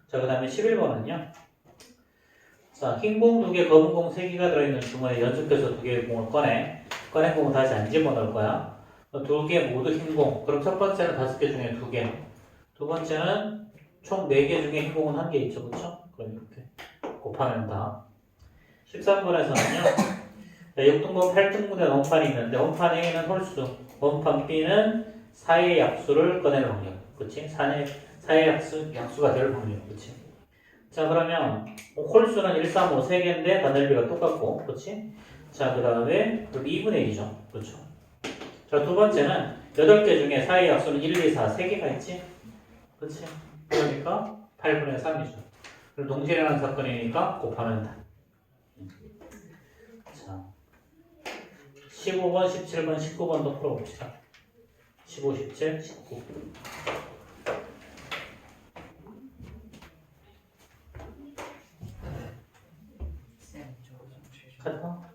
자, 그 다음에 11번은요. 자, 흰 공 2개, 검은 공 3개가 들어있는 주머니에 연속해서 2개의 공을 꺼내. 꺼낸 공은 다시 안 집어넣을 거야. 2개 모두 흰 공. 그럼 첫 번째는 5개 중에 2개. 두 번째는 총 4개 중에 흰 공은 1개 있죠, 그쵸? 그럼 이렇게 곱하면 답. 13번에서는요. 6등분 8등분의 원판이 있는데 원판 A는 홀수, 원판 B는 4의 약수를 꺼내는 확률. 그치? 4의 약수가 될 확률. 그치? 자, 그러면 홀수는 1, 3, 5, 3개인데 반열비가 똑같고. 그치? 자, 그 다음에 2분의 1이죠. 그렇죠? 자, 두 번째는 8개 중에 4의 약수는 1, 2, 4, 3개가 있지? 그치? 그러니까 8분의 3이죠. 그럼 동시라는 사건이니까 곱하면 다. 자, 15번, 17번, 19번도 풀어봅시다. 15, 17, 19. 카타?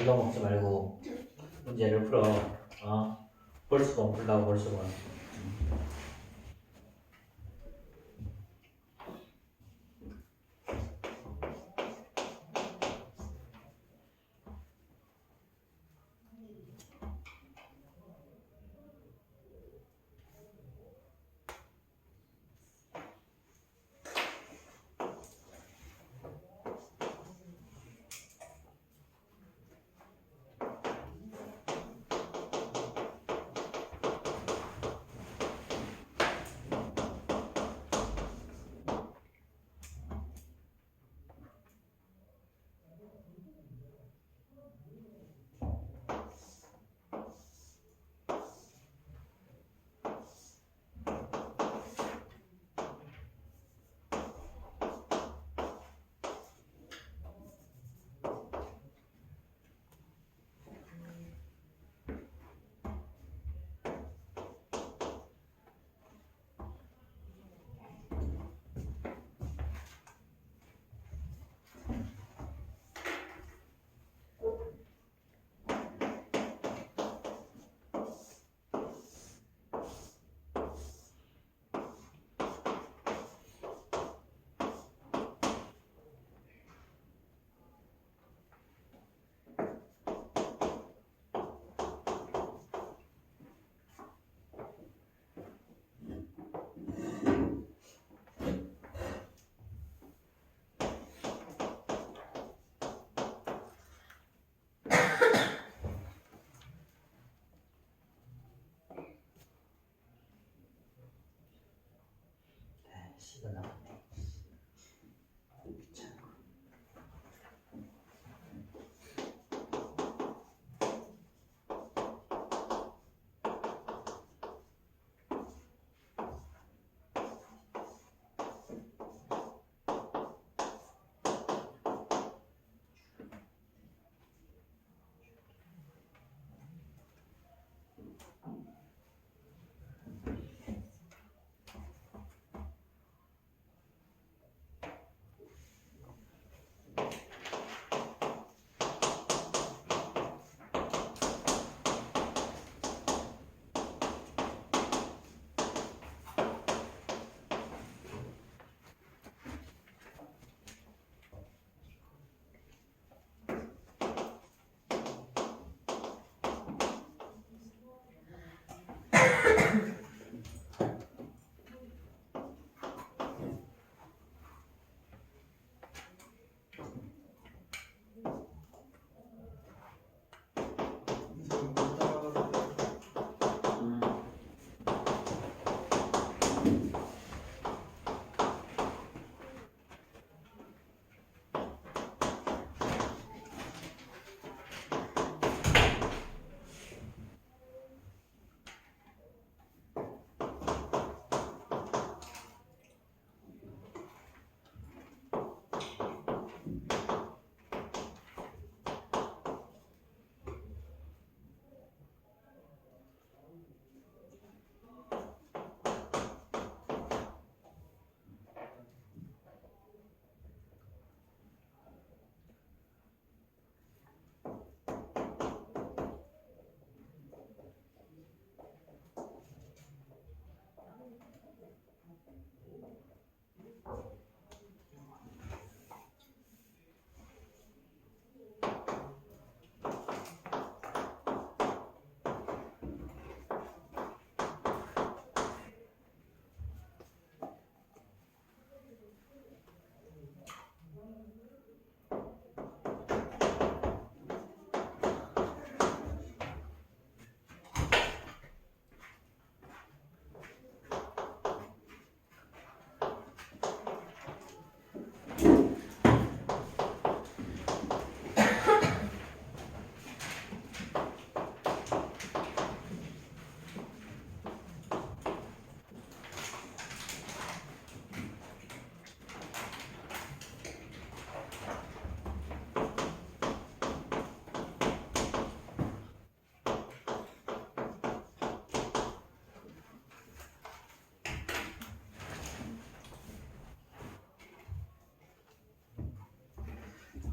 눌러먹지 말고 문제를 풀어. 벌수건 풀라고 벌수건. 시간 나갔네. 귀찮아.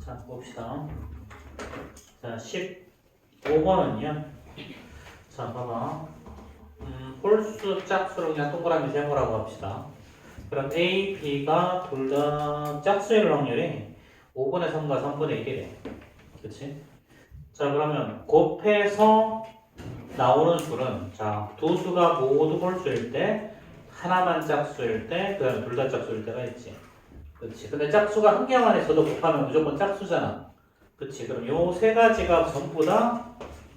자, 봅시다. 자, 15번은요. 자, 봐봐. 홀수 짝수를 그냥 동그라미 세모라고 합시다. 그럼 A, B가 둘 다 짝수일 확률이 5분의 3과 3분의 1이래. 그치? 자, 그러면 곱해서 나오는 수는, 자, 두 수가 모두 홀수일 때, 하나만 짝수일 때, 그 다음에 둘 다 짝수일 때가 있지. 그치? 근데 짝수가 한 개만 있어도 곱하면 무조건 짝수잖아. 그치? 그럼 요 세 가지가 전부 다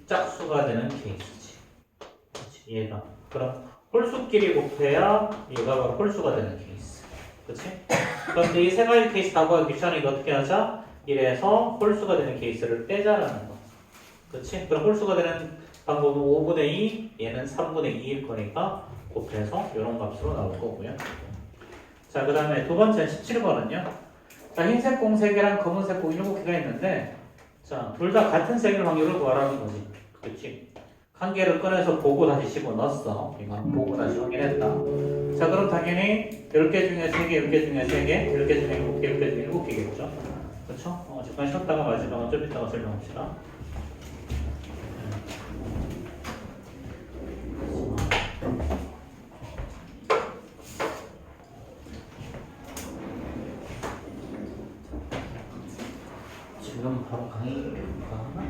짝수가 되는 케이스지. 그치? 얘가. 그럼 홀수끼리 곱해야 얘가 바로 홀수가 되는 케이스. 그치? 그런데 이 세 가지 케이스 다 구하기 귀찮으니까 어떻게 하자? 이래서 홀수가 되는 케이스를 빼자라는 거. 그치? 그럼 홀수가 되는 방법은 5분의 2, 얘는 3분의 2일 거니까 곱해서 이런 값으로 나올 거고요. 자, 그 다음에 두 번째 17번은요. 자, 흰색 공색이랑 검은색 공 7개가 있는데, 자, 둘 다 같은 색일 확률을 구하라는 거지. 그치? 한 개를 꺼내서 보고 다시 집어넣었어. 이거 보고 다시 확인했다. 자, 그럼 당연히 10개 중에 3개, 10개 중에 3개, 10개 중에 7개, 10개 중에 7개겠죠? 그렇죠? 잠깐 쉬었다가 마지막은 좀 이따가 설명합시다. 지금 바로 강의 볼까?